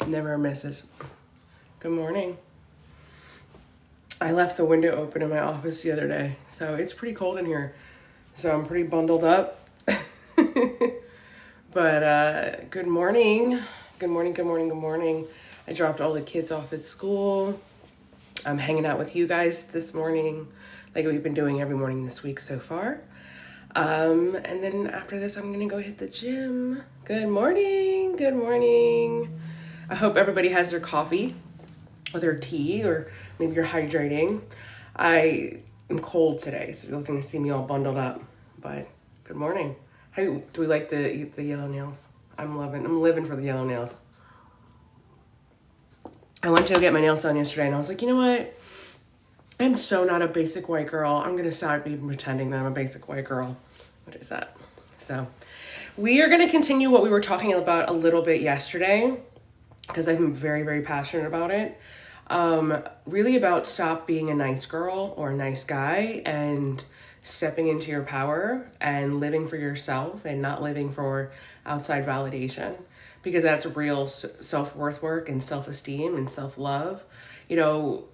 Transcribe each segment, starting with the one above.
Never misses. Good morning. I left the window open in my office the other day, so it's pretty cold in here. So I'm pretty bundled up. But good morning. Good morning, good morning, good morning. I dropped all the kids off at school. I'm hanging out with you guys this morning, like we've been doing every morning this week so far. And then after this, I'm gonna go hit the gym. Good morning, good morning. I hope everybody has their coffee or their tea, or maybe you're hydrating. I am cold today, so you're looking to see me all bundled up. But good morning. How do we like the yellow nails? I'm living for the yellow nails. I went to go get my nails done yesterday, and I was like, you know what? I'm so not a basic white girl. I'm gonna stop even pretending that I'm a basic white girl. What is that? So we are gonna continue what we were talking about a little bit yesterday, because I'm very, very passionate about it. Really about stop being a nice girl or a nice guy and stepping into your power and living for yourself and not living for outside validation, because that's real self-worth work and self-esteem and self-love. You know,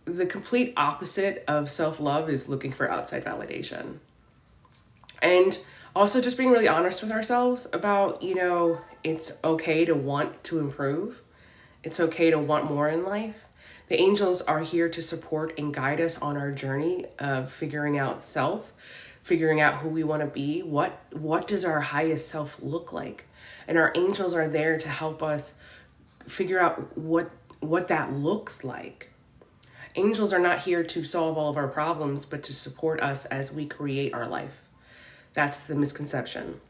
the complete opposite of self-love is looking for outside validation. And also just being really honest with ourselves about, it's okay to want to improve. It's okay to want more in life. The angels are here to support and guide us on our journey of figuring out self, figuring out who we want to be. What does our highest self look like? And our angels are there to help us figure out what that looks like. Angels are not here to solve all of our problems, but to support us as we create our life. That's the misconception.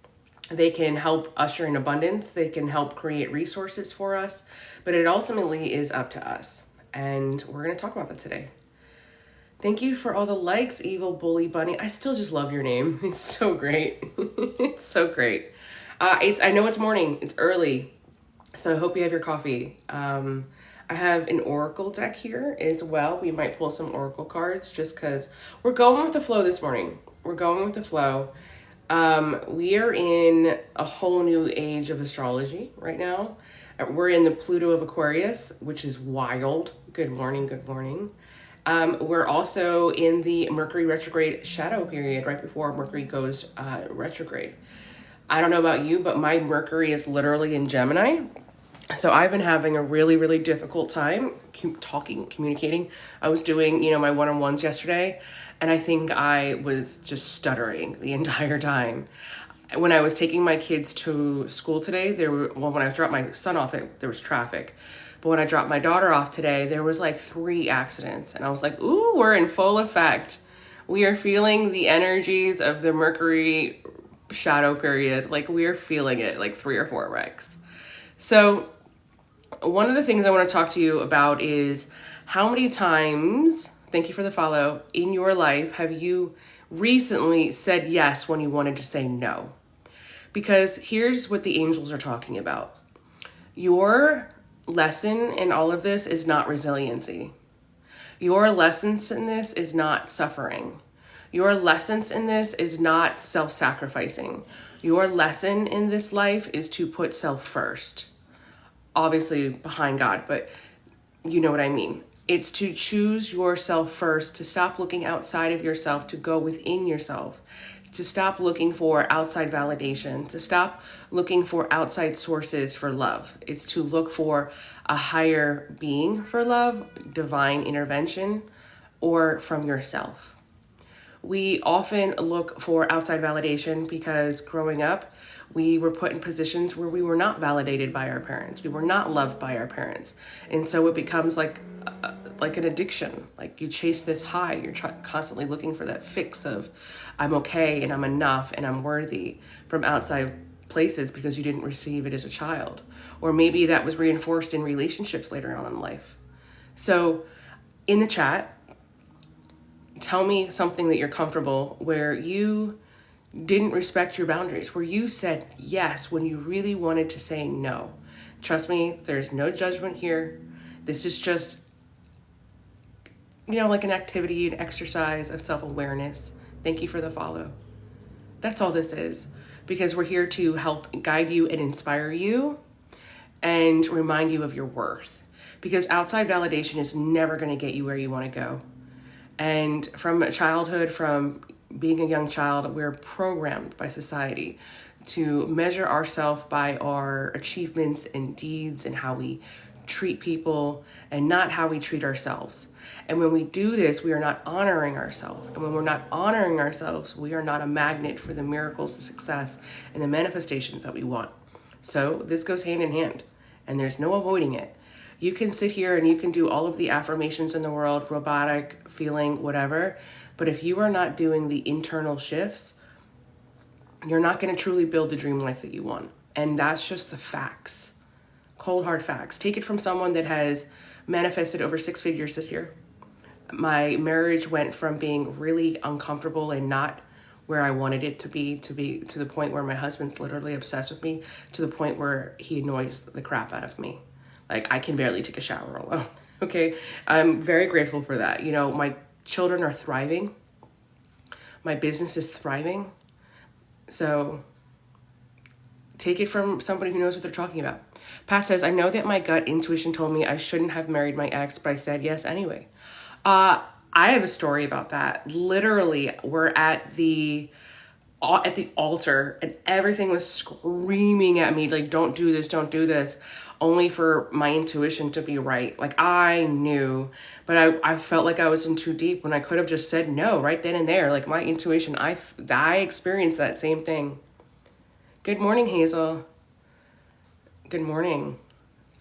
They can help usher in abundance. They can help create resources for us, but it ultimately is up to us. And we're going to talk about that today. Thank you for all the likes, Evil Bully Bunny. I still just love your name. It's so great. It's so great. I know it's morning. It's early. So I hope you have your coffee. I have an oracle deck here as well. We might pull some oracle cards just because we're going with the flow this morning. We're going with the flow. We are in a whole new age of astrology right now. We're in the Pluto of Aquarius, which is wild. Good morning, good morning. We're also in the Mercury retrograde shadow period right before Mercury goes retrograde. I don't know about you, but my Mercury is literally in Gemini. So I've been having a really, really difficult time communicating. I was doing, my one-on-ones yesterday, and I think I was just stuttering the entire time. When I was taking my kids to school today, when I dropped my son off, there was traffic. But when I dropped my daughter off today, there was like 3 accidents. And I was like, ooh, we're in full effect. We are feeling the energies of the Mercury shadow period. Like, we are feeling it, like 3 or 4 wrecks. So one of the things I want to talk to you about is how many times, thank you for the follow, in your life have you recently said yes when you wanted to say no? Because here's what the angels are talking about. Your lesson in all of this is not resiliency. Your lessons in this is not suffering. Your lessons in this is not self-sacrificing. Your lesson in this life is to put self first. Obviously behind God, but you know what I mean. It's to choose yourself first, to stop looking outside of yourself, to go within yourself, to stop looking for outside validation, to stop looking for outside sources for love. It's to look for a higher being for love, divine intervention, or from yourself. We often look for outside validation because growing up, we were put in positions where we were not validated by our parents. We were not loved by our parents. And so it becomes like an addiction. Like you chase this high. You're constantly looking for that fix of I'm okay and I'm enough and I'm worthy from outside places because you didn't receive it as a child. Or maybe that was reinforced in relationships later on in life. So in the chat, tell me something that you're comfortable where you didn't respect your boundaries, where you said yes when you really wanted to say no. Trust me, there's no judgment here. This is just, like an activity, an exercise of self-awareness. Thank you for the follow. That's all this is. because we're here to help guide you and inspire you and remind you of your worth. Because outside validation is never going to get you where you want to go. And from childhood, from being a young child, we're programmed by society to measure ourselves by our achievements and deeds and how we treat people and not how we treat ourselves. And when we do this, we are not honoring ourselves. And when we're not honoring ourselves, we are not a magnet for the miracles, the success, and the manifestations that we want. So this goes hand in hand, and there's no avoiding it. You can sit here and you can do all of the affirmations in the world, robotic, feeling, whatever. But if you are not doing the internal shifts, you're not going to truly build the dream life that you want. And that's just the facts. Cold, hard facts. Take it from someone that has manifested over 6 figures this year. My marriage went from being really uncomfortable and not where I wanted it to be to the point where my husband's literally obsessed with me, to the point where he annoys the crap out of me. Like, I can barely take a shower alone. Okay. I'm very grateful for that. You know, my children are thriving. My business is thriving. So take it from somebody who knows what they're talking about. Pat says, I know that my gut intuition told me I shouldn't have married my ex, but I said yes anyway. I have a story about that. Literally, we're at the altar and everything was screaming at me, like, don't do this, only for my intuition to be right. Like, I knew, but I felt like I was in too deep when I could have just said no right then and there. Like, my intuition, I experienced that same thing. Good morning, Hazel. Good morning.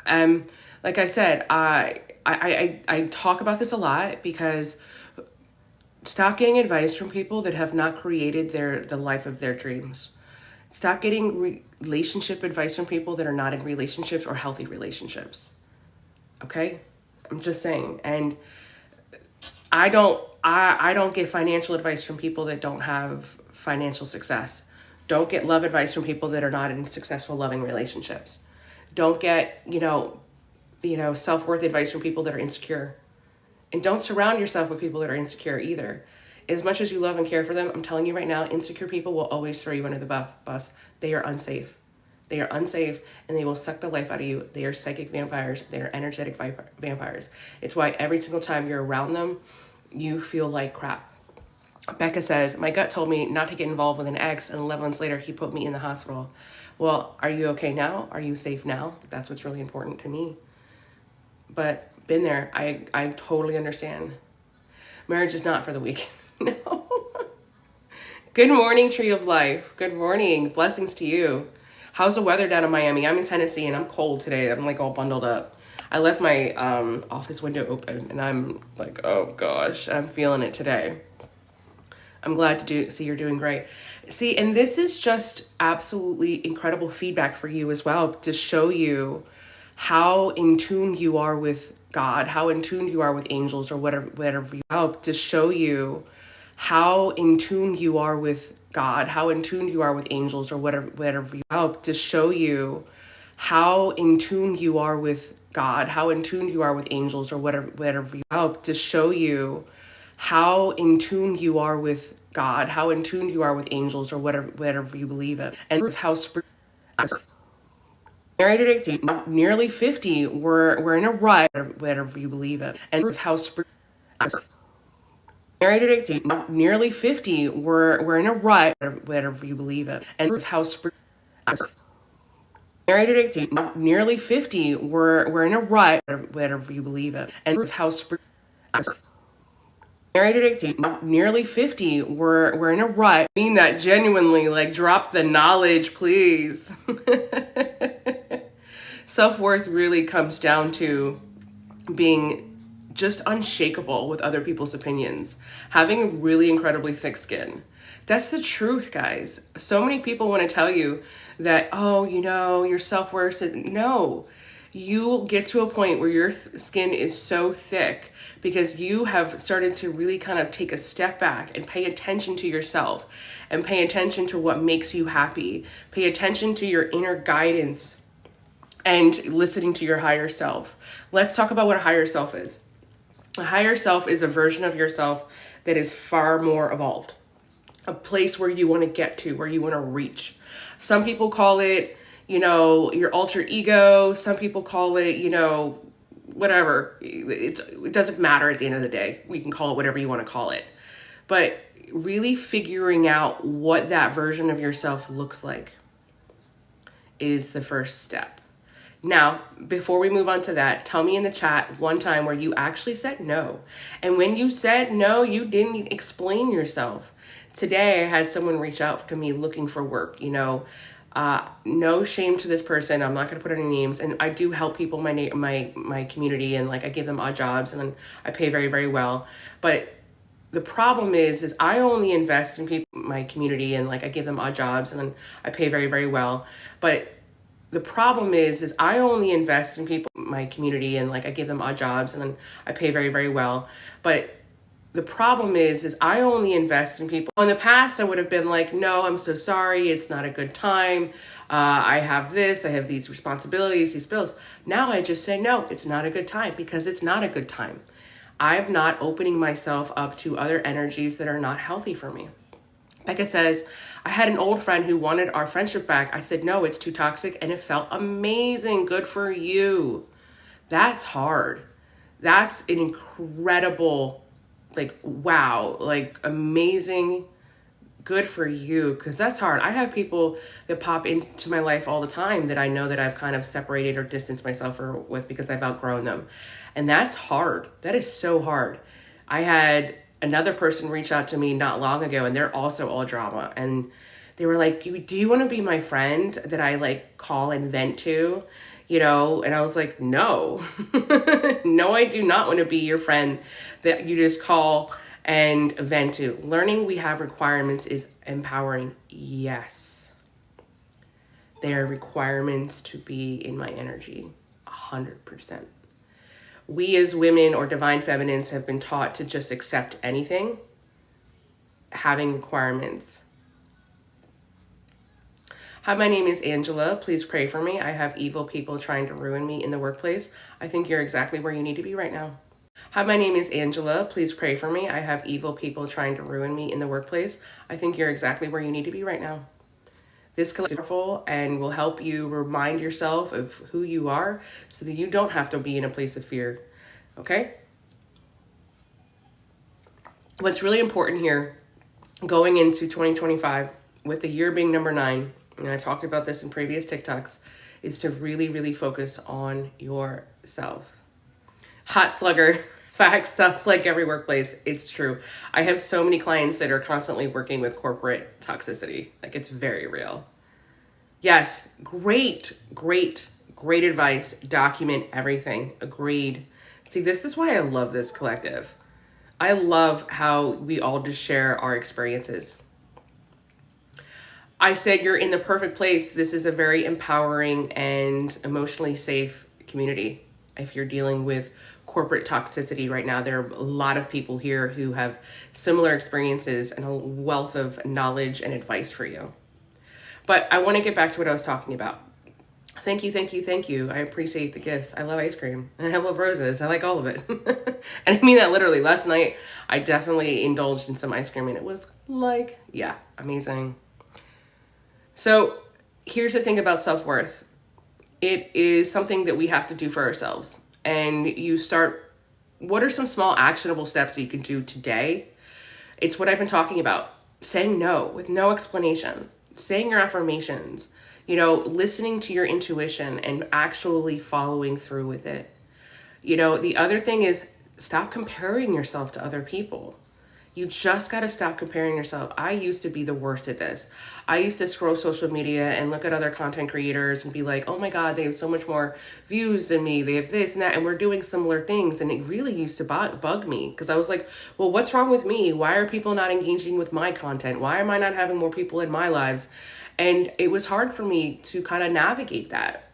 Like I said, I talk about this a lot because stop getting advice from people that have not created the life of their dreams. Stop getting relationship advice from people that are not in relationships or healthy relationships. Okay? I'm just saying. And I don't get financial advice from people that don't have financial success. Don't get love advice from people that are not in successful, loving relationships. Don't get, self-worth advice from people that are insecure. And don't surround yourself with people that are insecure either. As much as you love and care for them, I'm telling you right now, insecure people will always throw you under the bus. They are unsafe. They are unsafe, and they will suck the life out of you. They are psychic vampires. They are energetic vampires. It's why every single time you're around them, you feel like crap. Becca says, my gut told me not to get involved with an ex, and 11 months later, he put me in the hospital. Well, are you okay now? Are you safe now? That's what's really important to me. But been there. I totally understand. Marriage is not for the weak. No. Good morning, Tree of Life. Good morning. Blessings to you. How's the weather down in Miami? I'm in Tennessee, and I'm cold today. I'm like all bundled up. I left my office window open, and I'm like, oh gosh, I'm feeling it today. I'm glad to see you're doing great. See, and this is just absolutely incredible feedback for you as well, to show you how in tune you are with God, how in tune you are with angels, or whatever you help to show you how in tune you are with God, how in tune you are with angels, or whatever you help to show you how in tune you are with God, how in tune you are with angels, or whatever you help to show you how in tune you are with God, how in tune you are with angels, or whatever you believe in, and how married at 18, nearly 50, we're in a rut, whatever you believe in, and how married at 18, nearly 50, we're in a rut, whatever you believe in, and how married at 18, nearly 50, we're in a rut, whatever you believe in, and how married at 18, nearly 50, we're in a rut. I mean that genuinely, like, drop the knowledge, please. Self-worth really comes down to being just unshakable with other people's opinions, having really incredibly thick skin. That's the truth, guys. So many people want to tell you that, oh, your self-worth is, no. You get to a point where your skin is so thick because you have started to really kind of take a step back and pay attention to yourself and pay attention to what makes you happy. Pay attention to your inner guidance and listening to your higher self. Let's talk about what a higher self is. A higher self is a version of yourself that is far more evolved. A place where you want to get to, where you want to reach. Some people call it, your alter ego. Some people call it, whatever. It doesn't matter at the end of the day. We can call it whatever you want to call it. But really figuring out what that version of yourself looks like is the first step. Now, before we move on to that, tell me in the chat one time where you actually said no. And when you said no, you didn't explain yourself. Today, I had someone reach out to me looking for work, no shame to this person. I'm not going to put any names. And I do help people in my community, and like I give them odd jobs and I pay very, very well. But the problem is I only invest in people in my community, and like I give them odd jobs and I pay very, very well. But the problem is I only invest in people in my community, and like I give them odd jobs and I pay very, very well. But the problem is I only invest in people. In the past, I would have been like, no, I'm so sorry. It's not a good time. I have this, I have these responsibilities, these bills. Now I just say, no, it's not a good time, because it's not a good time. I'm not opening myself up to other energies that are not healthy for me. Becca says, I had an old friend who wanted our friendship back. I said, no, it's too toxic, and it felt amazing. Good for you. That's hard. That's an incredible, wow, amazing. Good for you, because that's hard. I have people that pop into my life all the time that I know that I've kind of separated or distanced myself with because I've outgrown them. And that's hard. That is so hard. I had another person reach out to me not long ago, and they're also all drama. And they were like, do you want to be my friend that I call and vent to? And I was like, no, no, I do not want to be your friend that you just call and vent to. Learning we have requirements is empowering. Yes. They are requirements to be in my energy, 100%. We as women or divine feminines have been taught to just accept anything, having requirements. Hi, my name is Angela. Please pray for me. I have evil people trying to ruin me in the workplace. I think you're exactly where you need to be right now. Hi, my name is Angela. Please pray for me. I have evil people trying to ruin me in the workplace. I think you're exactly where you need to be right now. This is powerful and will help you remind yourself of who you are so that you don't have to be in a place of fear. Okay? What's really important here, going into 2025, with the year being number 9, and I've talked about this in previous TikToks, is to really, really focus on yourself. Hot slugger. Facts. Sounds like every workplace. It's true. I have so many clients that are constantly working with corporate toxicity. It's very real. Yes. Great advice. Document everything. Agreed. See, this is why I love this collective. I love how we all just share our experiences. I said you're in the perfect place. This is a very empowering and emotionally safe community. If you're dealing with corporate toxicity right now, there are a lot of people here who have similar experiences and a wealth of knowledge and advice for you. But I want to get back to what I was talking about. Thank you. I appreciate the gifts. I love ice cream and I love roses. I like all of it. And I mean that literally. Last night, I definitely indulged in some ice cream and it was amazing. So here's the thing about self-worth. It is something that we have to do for ourselves. And what are some small actionable steps that you can do today? It's what I've been talking about. Saying no with no explanation. Saying your affirmations. Listening to your intuition and actually following through with it. The other thing is stop comparing yourself to other people. You just got to stop comparing yourself. I used to be the worst at this. I used to scroll social media and look at other content creators and be like, oh my God, they have so much more views than me. They have this and that, and we're doing similar things. And it really used to bug me because I was like, well, what's wrong with me? Why are people not engaging with my content? Why am I not having more people in my lives? And it was hard for me to kind of navigate that.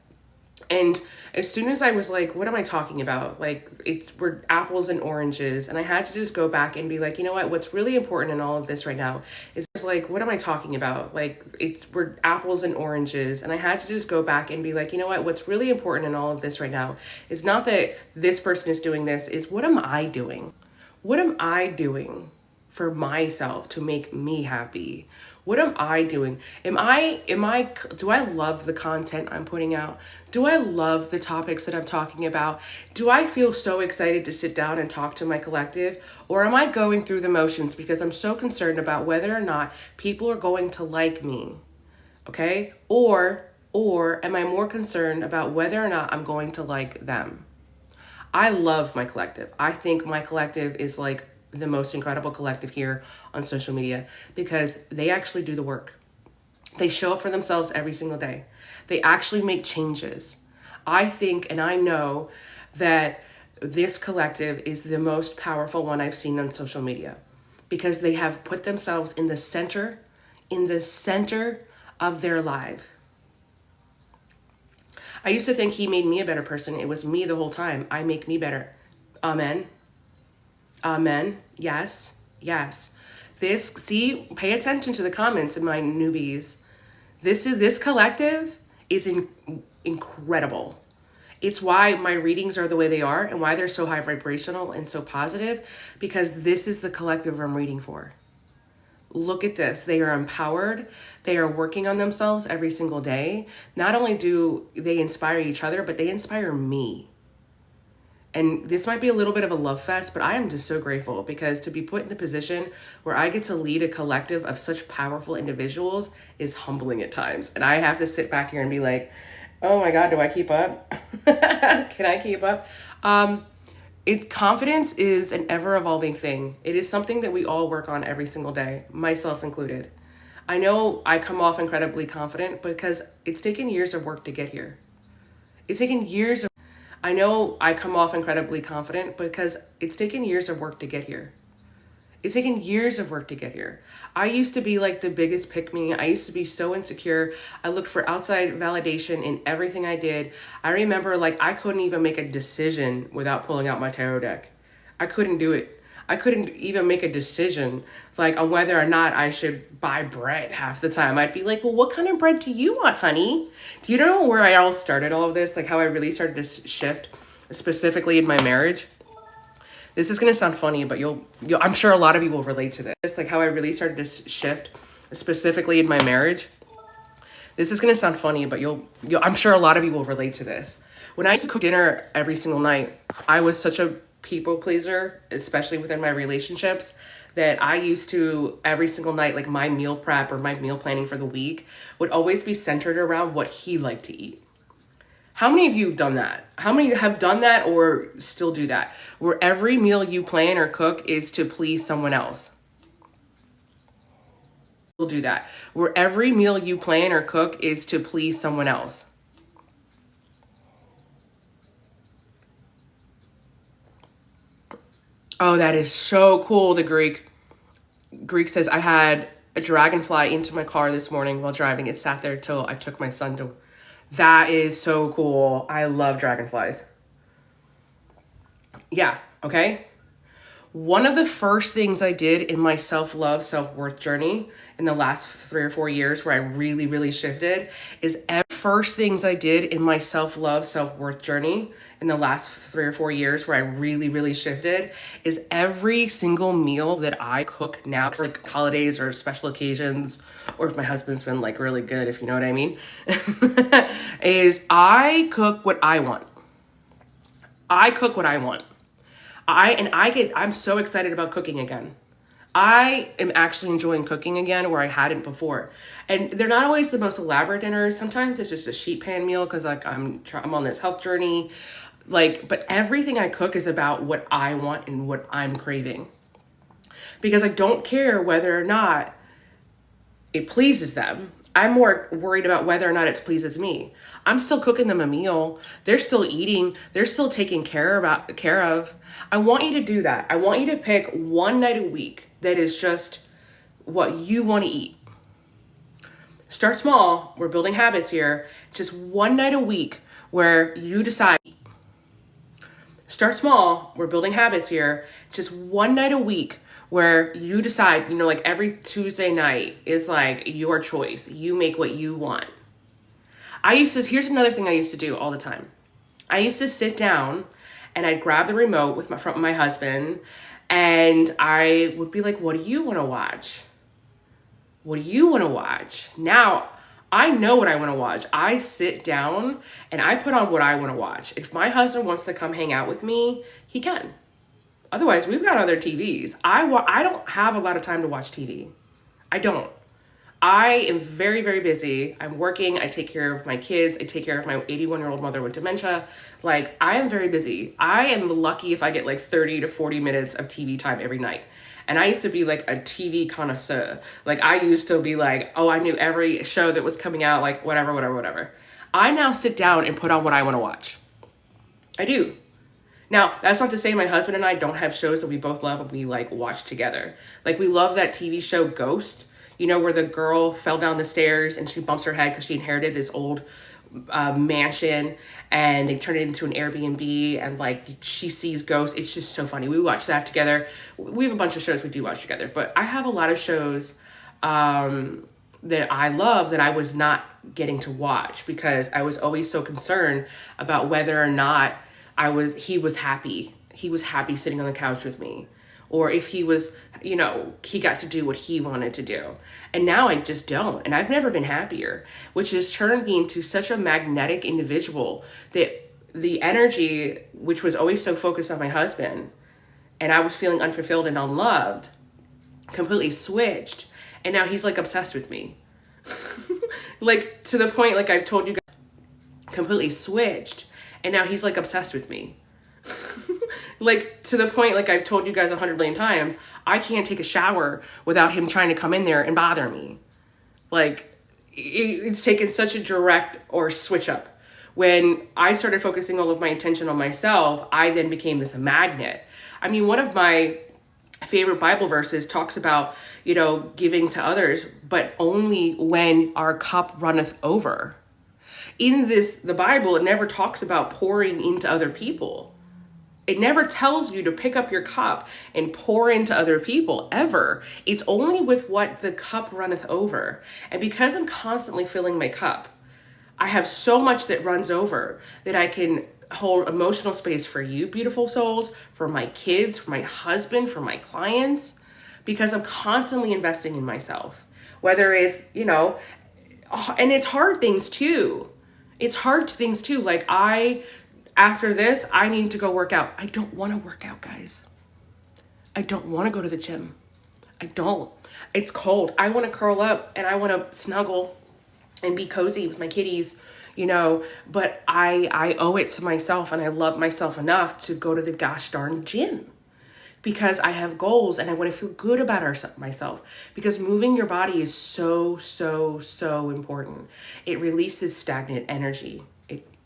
And as soon as I was like, what am I talking about? We're apples and oranges. And I had to just go back and be like, you know what? What's really important in all of this right now is what am I talking about? We're apples and oranges. And I had to just go back and be like, you know what? What's really important in all of this right now is not that this person is doing this, is what am I doing? What am I doing for myself to make me happy? What am I doing? Do I love the content I'm putting out? Do I love the topics that I'm talking about? Do I feel so excited to sit down and talk to my collective? Or am I going through the motions because I'm so concerned about whether or not people are going to like me? Okay? Or am I more concerned about whether or not I'm going to like them? I love my collective. I think my collective is like the most incredible collective here on social media because they actually do the work. They show up for themselves every single day. They actually make changes. I think and I know that this collective is the most powerful one I've seen on social media because they have put themselves in the center of their life. I used to think he made me a better person. It was me the whole time. I make me better. Amen. Amen. Yes. Yes. Pay attention to the comments in my newbies. This collective is incredible. It's why my readings are the way they are and why they're so high vibrational and so positive, because this is the collective I'm reading for. Look at this. They are empowered. They are working on themselves every single day. Not only do they inspire each other, but they inspire me. And this might be a little bit of a love fest, but I am just so grateful because to be put in the position where I get to lead a collective of such powerful individuals is humbling at times. And I have to sit back here and be like, oh my God, do I keep up? Can I keep up? Confidence is an ever-evolving thing. It is something that we all work on every single day, myself included. I know I come off incredibly confident because it's taken years of work to get here. I know I come off incredibly confident because it's taken years of work to get here. It's taken years of work to get here. I used to be like the biggest pick-me. I used to be so insecure. I looked for outside validation in everything I did. I remember like I couldn't even make a decision without pulling out my tarot deck. I couldn't do it. I couldn't even make a decision like on whether or not I should buy bread half the time. I'd be like, well, what kind of bread do you want, honey? Do you know where I all started all of this? Like how I really started to shift specifically in my marriage? This is going to sound funny, but I'm sure a lot of you will relate to this. Like how I really started to shift specifically in my marriage. This is going to sound funny, but I'm sure a lot of you will relate to this. When I used to cook dinner every single night, I was such a people pleaser, especially within my relationships, that I used to every single night, like my meal prep or my meal planning for the week would always be centered around what he liked to eat. How many of you have done that? How many have done that or still do that? Where every meal you plan or cook is to please someone else. Still do that. Where every meal you plan or cook is to please someone else. Oh, that is so cool. The Greek says, I had a dragonfly into my car this morning while driving. It sat there till I took my son to... That is so cool. I love dragonflies. Yeah, okay. One of the first things I did in my self-love, self-worth journey in the last 3 or 4 years where I really, really shifted is every single meal that I cook now, like holidays or special occasions, or if my husband's been like really good, if you know what I mean, is I cook what I want. I'm so excited about cooking again. I am actually enjoying cooking again where I hadn't before. And they're not always the most elaborate dinners. Sometimes it's just a sheet pan meal because like I'm on this health journey. But everything I cook is about what I want and what I'm craving. Because I don't care whether or not it pleases them. I'm more worried about whether or not it pleases me. I'm still cooking them a meal. They're still eating. They're still taken care of. I want you to do that. I want you to pick one night a week that is just what you want to eat. Start small. We're building habits here. Just one night a week where you decide. Start small. We're building habits here. Just one night a week where you decide, like every Tuesday night is like your choice. You make what you want. Here's another thing I used to do all the time. I used to sit down and I'd grab the remote from my husband And I would be like, what do you want to watch? What do you want to watch? Now, I know what I want to watch. I sit down and I put on what I want to watch. If my husband wants to come hang out with me, he can. Otherwise, we've got other TVs. I don't have a lot of time to watch TV. I don't. I am very, very busy. I'm working. I take care of my kids. I take care of my 81-year-old mother with dementia. Like, I am very busy. I am lucky if I get like 30 to 40 minutes of TV time every night. And I used to be like a TV connoisseur. Like, I used to be like, oh, I knew every show that was coming out, like whatever. I now sit down and put on what I want to watch. I do. Now, that's not to say my husband and I don't have shows that we both love and we like watch together. Like, we love that TV show Ghost, you know, where the girl fell down the stairs and she bumps her head because she inherited this old mansion and they turn it into an Airbnb and like she sees ghosts. It's just so funny. We watch that together. We have a bunch of shows we do watch together, but I have a lot of shows that I love that I was not getting to watch because I was always so concerned about whether or not he was happy. He was happy sitting on the couch with me. Or if he was, you know, he got to do what he wanted to do. And now I just don't. And I've never been happier, which has turned me into such a magnetic individual that the energy, which was always so focused on my husband, and I was feeling unfulfilled and unloved, completely switched. And now he's like obsessed with me. Like, to the point, like I've told you guys, completely switched. And now he's like obsessed with me. Like, to the point, like I've told you guys 100 million times, I can't take a shower without him trying to come in there and bother me. Like, it's taken such a direct or switch up. When I started focusing all of my attention on myself, I then became this magnet. I mean, one of my favorite Bible verses talks about, you know, giving to others, but only when our cup runneth over. In the Bible, it never talks about pouring into other people. It never tells you to pick up your cup and pour into other people, ever. It's only with what the cup runneth over. And because I'm constantly filling my cup, I have so much that runs over that I can hold emotional space for you, beautiful souls, for my kids, for my husband, for my clients, because I'm constantly investing in myself. Whether it's, you know, and it's hard things too. It's hard things too. Like, after this, I need to go work out. I don't want to work out, guys. I don't want to go to the gym. I don't. It's cold. I want to curl up and I want to snuggle and be cozy with my kitties, you know, but I owe it to myself and I love myself enough to go to the gosh darn gym because I have goals and I want to feel good about myself, because moving your body is so, so, so important. It releases stagnant energy.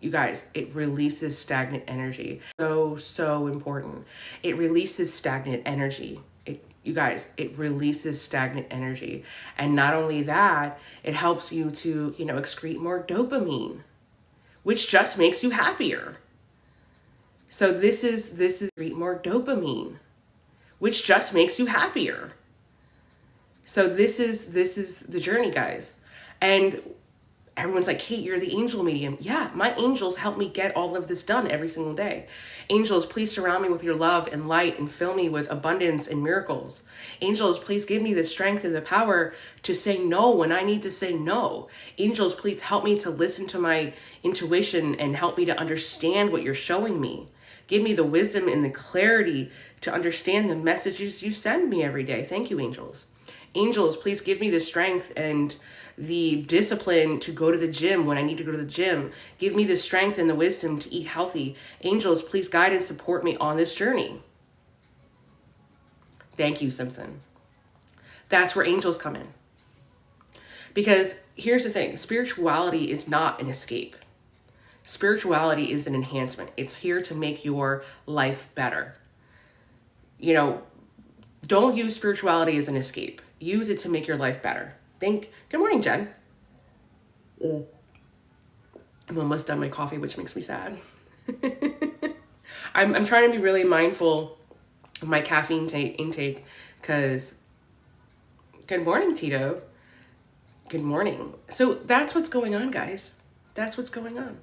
You guys, it releases stagnant energy. So, so important. It releases stagnant energy. You guys, it releases stagnant energy. And not only that, it helps you to, you know, excrete more dopamine, which just makes you happier. So this is excrete more dopamine, which just makes you happier. So this is the journey, guys. And everyone's like, Kate, you're the angel medium. Yeah, my angels help me get all of this done every single day. Angels, please surround me with your love and light and fill me with abundance and miracles. Angels, please give me the strength and the power to say no when I need to say no. Angels, please help me to listen to my intuition and help me to understand what you're showing me. Give me the wisdom and the clarity to understand the messages you send me every day. Thank you, angels. Angels, please give me the strength and the discipline to go to the gym when I need to go to the gym. Give me the strength and the wisdom to eat healthy. Angels, please guide and support me on this journey. Thank you, Simpson. That's where angels come in. Because here's the thing, spirituality is not an escape. Spirituality is an enhancement. It's here to make your life better. You know, don't use spirituality as an escape. Use it to make your life better. Good morning, Jen. I'm almost done my coffee, which makes me sad. I'm trying to be really mindful of my caffeine intake because, good morning, Tito. Good morning. So that's what's going on, guys. That's what's going on.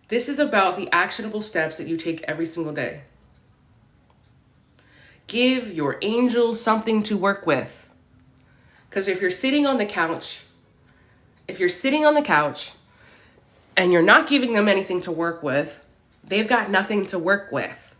This is about the actionable steps that you take every single day. Give your angels something to work with. Because if you're sitting on the couch, and you're not giving them anything to work with, they've got nothing to work with.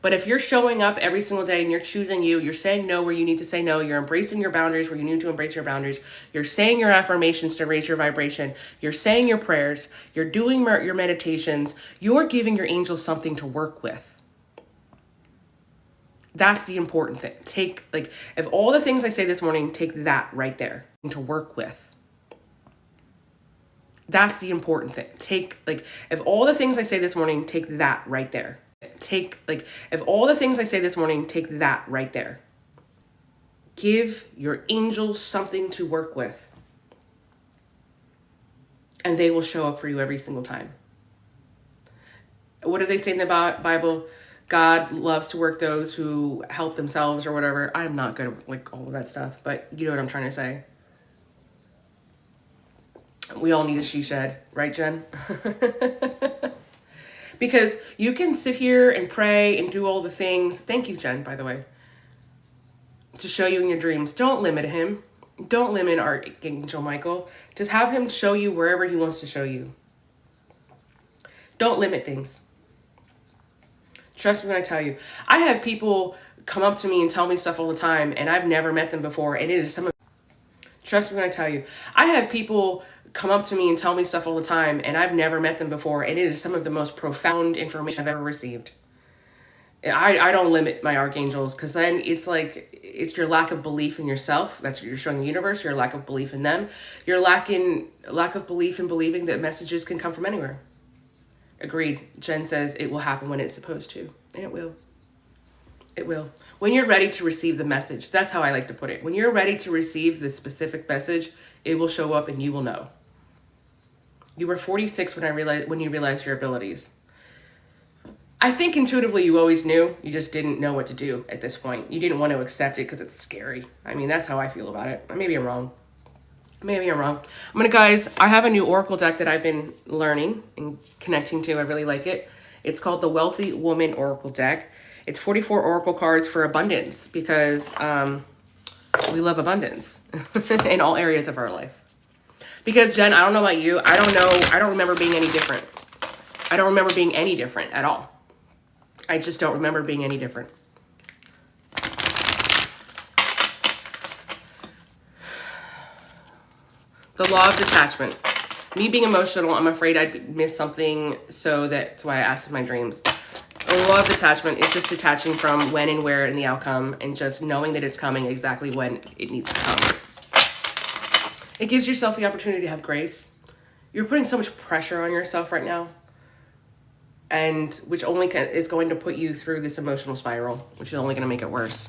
But if you're showing up every single day and you're choosing you're saying no where you need to say no, you're embracing your boundaries where you need to embrace your boundaries, you're saying your affirmations to raise your vibration, you're saying your prayers, you're doing your meditations, you're giving your angels something to work with. That's the important thing. If all the things I say this morning, take that right there to work with. That's the important thing. If all the things I say this morning, take that right there. If all the things I say this morning, take that right there. Give your angels something to work with. And they will show up for you every single time. What do they say in the Bible? God loves to work those who help themselves or whatever. I'm not good at all of that stuff, but you know what I'm trying to say. We all need a she shed, right, Jen? Because you can sit here and pray and do all the things. Thank you, Jen, by the way. To show you in your dreams. Don't limit him. Don't limit Archangel Michael. Just have him show you wherever he wants to show you. Don't limit things. Trust me when I tell you. I have people come up to me and tell me stuff all the time, and I've never met them before, and it is some of... Trust me when I tell you. I have people come up to me and tell me stuff all the time, and I've never met them before, and it is some of the most profound information I've ever received. I don't limit my archangels, because then it's your lack of belief in yourself. That's what you're showing the universe, your lack of belief in them. Your lack of belief in believing that messages can come from anywhere. Agreed. Jen says it will happen when it's supposed to, and it will. It will. When you're ready to receive the message, that's how I like to put it. When you're ready to receive the specific message, it will show up and you will know. You were 46 when you realized your abilities. I think intuitively you always knew. You just didn't know what to do at this point. You didn't want to accept it because it's scary. I mean, that's how I feel about it. Maybe I'm wrong. Guys, I have a new Oracle deck that I've been learning and connecting to. I really like it. It's called the Wealthy Woman Oracle deck. It's 44 Oracle cards for abundance because we love abundance in all areas of our life. Because Jen, I don't know about you. I don't remember being any different. I don't remember being any different at all. I just don't remember being any different. The law of detachment. Me being emotional, I'm afraid I'd miss something, so that's why I asked in my dreams. The law of detachment is just detaching from when and where and the outcome, and just knowing that it's coming exactly when it needs to come. It gives yourself the opportunity to have grace. You're putting so much pressure on yourself right now, and which only is going to put you through this emotional spiral, which is only going to make it worse.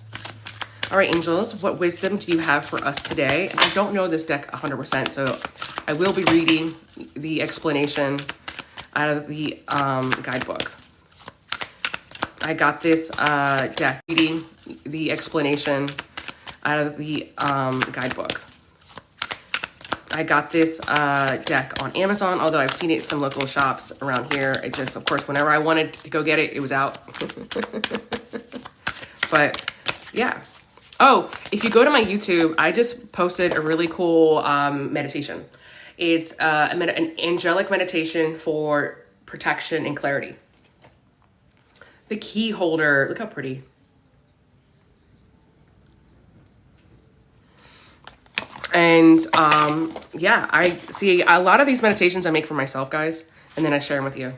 All right, angels, what wisdom do you have for us today? I don't know this deck 100%, so I will be reading the explanation out of the guidebook. I got this deck reading the explanation out of the guidebook. I got this deck on Amazon, although I've seen it in some local shops around here. It just, of course, whenever I wanted to go get it, it was out. But yeah. Oh, if you go to my YouTube, I just posted a really cool meditation. It's an angelic meditation for protection and clarity. The key holder, look how pretty. And yeah, I see a lot of these meditations I make for myself, guys, and then I share them with you.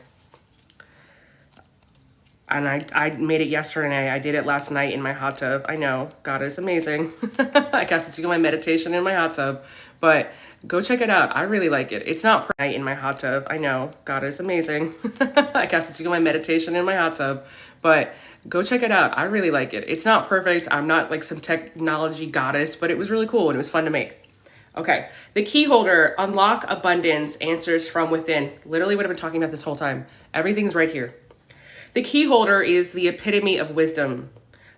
And I made it yesterday. I did it last night in my hot tub. I know, God is amazing. I got to do my meditation in my hot tub, but go check it out. I really like it. It's not night in my hot tub. I know, God is amazing. I got to do my meditation in my hot tub, but go check it out. I really like it. It's not perfect. I'm not like some technology goddess, but it was really cool and it was fun to make. Okay, the key holder, unlock abundance, answers from within. Literally what I've been talking about this whole time. Everything's right here. The key holder is the epitome of wisdom,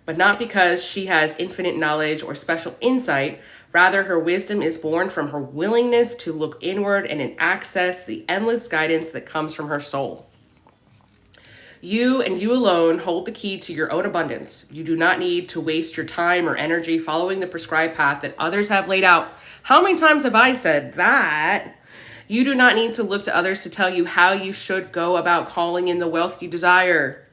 but not because she has infinite knowledge or special insight. Rather, her wisdom is born from her willingness to look inward and access the endless guidance that comes from her soul. You and you alone hold the key to your own abundance. You do not need to waste your time or energy following the prescribed path that others have laid out. How many times have I said that? You do not need to look to others to tell you how you should go about calling in the wealth you desire.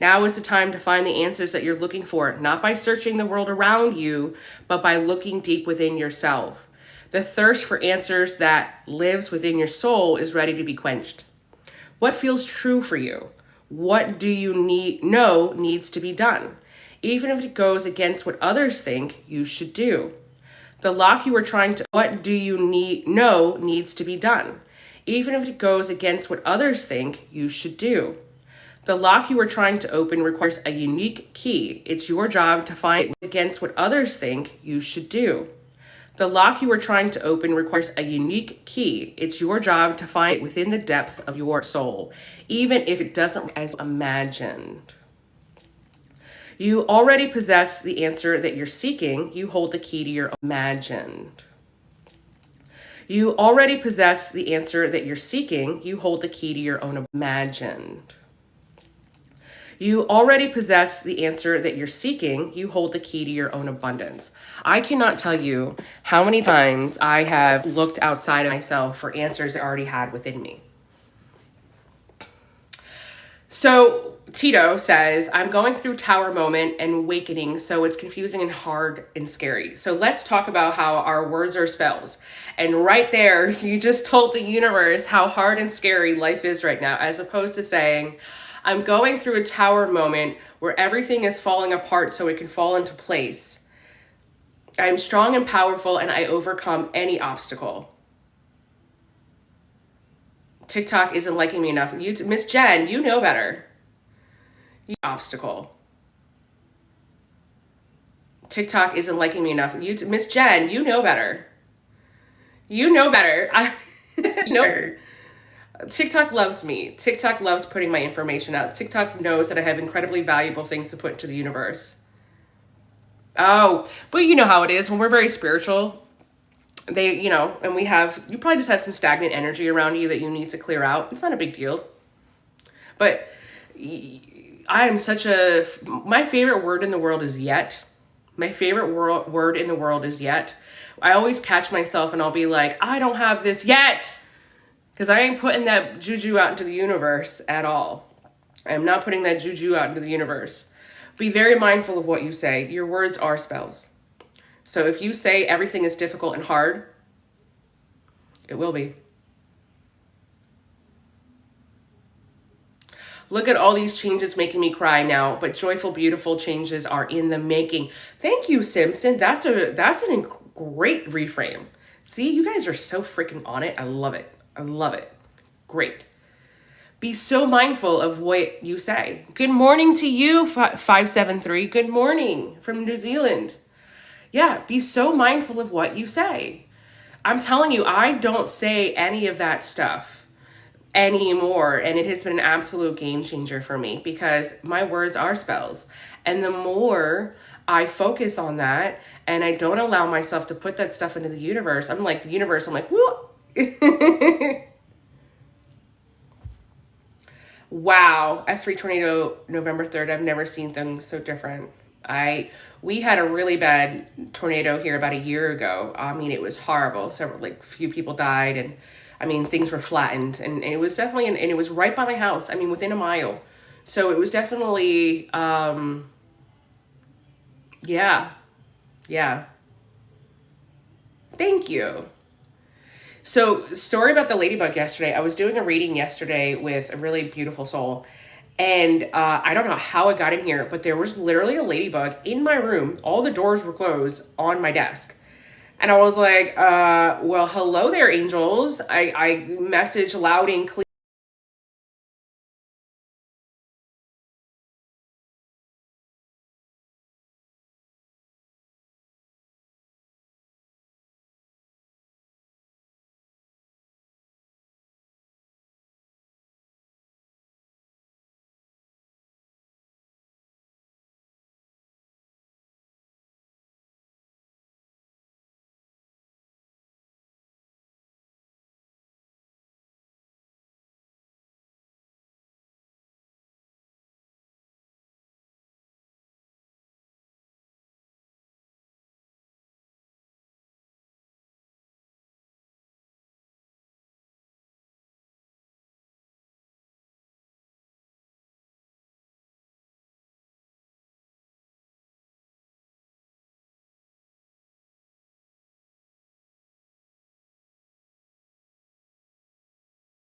Now is the time to find the answers that you're looking for, not by searching the world around you, but by looking deep within yourself. The thirst for answers that lives within your soul is ready to be quenched. What feels true for you? What do you know needs to be done, even if it goes against what others think you should do? The lock you are trying to, what do you know needs to be done, even if it goes against what others think you should do? The lock you are trying to open requires a unique key. It's your job to find it against what others think you should do. The lock you are trying to open requires a unique key. It's your job to find it within the depths of your soul, even if it doesn't as imagined. You already possess the answer that you're seeking. You hold the key to your imagined. You already possess the answer that you're seeking. You hold the key to your own imagined. You already possess the answer that you're seeking. You hold the key to your own abundance. I cannot tell you how many times I have looked outside of myself for answers I already had within me. So Tito says, I'm going through tower moment and awakening, so it's confusing and hard and scary. So let's talk about how our words are spells. And right there, you just told the universe how hard and scary life is right now, as opposed to saying, I'm going through a tower moment where everything is falling apart so it can fall into place. I'm strong and powerful and I overcome any obstacle. TikTok isn't liking me enough. Miss Jen, you know better. Obstacle. TikTok isn't liking me enough. Miss Jen, you know better. You know better. You know. TikTok loves me. TikTok loves putting my information out. TikTok knows that I have incredibly valuable things to put into the universe. Oh, but you know how it is when we're very spiritual. And you probably just have some stagnant energy around you that you need to clear out. It's not a big deal. But I am my favorite word in the world is yet. My favorite word in the world is yet. I always catch myself and I'll be like, I don't have this yet. Because I ain't putting that juju out into the universe at all. I am not putting that juju out into the universe. Be very mindful of what you say. Your words are spells. So if you say everything is difficult and hard, it will be. Look at all these changes making me cry now, but joyful, beautiful changes are in the making. Thank you, Simpson. That's a great reframe. See, you guys are so freaking on it. I love it. I love it. Great. Be so mindful of what you say. Good morning to you, 573. Good morning from New Zealand. Yeah, be so mindful of what you say. I'm telling you, I don't say any of that stuff anymore. And it has been an absolute game changer for me because my words are spells. And the more I focus on that and I don't allow myself to put that stuff into the universe, I'm like, whoa. Wow, F3 tornado, November 3rd. I've never seen things so different. We had a really bad tornado here about a year ago. I mean, it was horrible. A few people died and things were flattened and it was definitely, and it was right by my house. Within a mile. So it was definitely, yeah. Thank you. So, story about the ladybug yesterday. I was doing a reading yesterday with a really beautiful soul. And I don't know how it got in here, but there was literally a ladybug in my room. All the doors were closed on my desk. And I was like, well, hello there, angels. I message loud and clear.